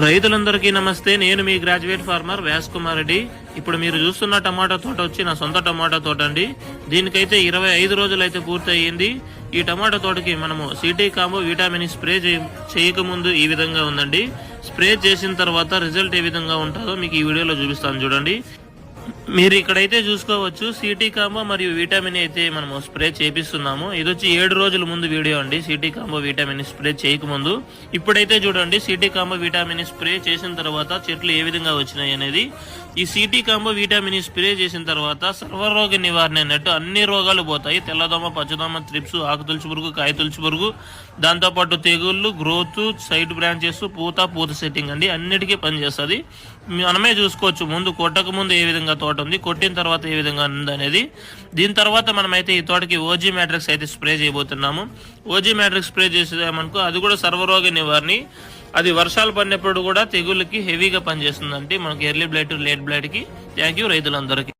రైతులందరికీ నమస్తే. నేను మీ గ్రాడ్యుయేట్ ఫార్మర్ వ్యాస్ కుమార్ రెడ్డి. ఇప్పుడు మీరు చూస్తున్న టమాటా తోట వచ్చి నా సొంత టమాటా తోట అండి. దీనికైతే 25 రోజులు అయితే పూర్తి అయ్యింది. ఈ టమాటా తోటకి మనము సిటీ కాంబో విటామిన్ స్ప్రే చేయకముందు ఈ విధంగా ఉందండి. స్ప్రే చేసిన తర్వాత రిజల్ట్ ఏ విధంగా ఉంటుందో మీకు ఈ వీడియోలో చూపిస్తాను చూడండి. మీరు ఇక్కడైతే చూసుకోవచ్చు సిటీ కాంబో మరియు విటామిన్ అయితే మనము స్ప్రే చేపిస్తున్నాము. ఇది వచ్చి 7 రోజుల ముందు వీడియో అండి, సిటీ కాంబో విటామిన్ స్ప్రే చేయకముందు. ఇప్పుడైతే చూడండి సిటీ కాంబో విటామిన్ స్ప్రే చేసిన తర్వాత చెట్లు ఏ విధంగా వచ్చినాయి అనేది. ఈ సిటీ కాంబో విటామిన్ స్ప్రే చేసిన తర్వాత సర్వరోగ నివారణ అన్నట్టు అన్ని రోగాలు పోతాయి. తెల్లదోమ, పచ్చదోమ, త్రిప్స్, ఆకు తులుచు పురుగు, కాయ తులుచు పురుగు, దాంతోపాటు తెగుళ్ళు, గ్రోత్, సైడ్ బ్రాంచెస్, పూత సెట్టింగ్ అండి, అన్నిటికీ పనిచేస్తుంది. మనమే చూసుకోవచ్చు ముందు కొట్టక ముందు ఏ విధంగా తోట ఉంది, కొట్టిన తర్వాత ఏ విధంగా ఉంది అనేది. దీని తర్వాత మనమైతే ఈ తోటకి ఓజీ మ్యాట్రిక్స్ అయితే స్ప్రే చేయబోతున్నాము. ఓజీ మ్యాట్రిక్స్ స్ప్రే చేసేదామనుకో అది కూడా సర్వరోగ నివారణ. అది వర్షాలు పడినప్పుడు కూడా తెగుళ్ళకి హెవీగా పనిచేస్తుందంటే మనకి ఎర్లీ బ్లైట్, లేట్ బ్లైట్కి. థ్యాంక్ యూ రైతులందరికీ.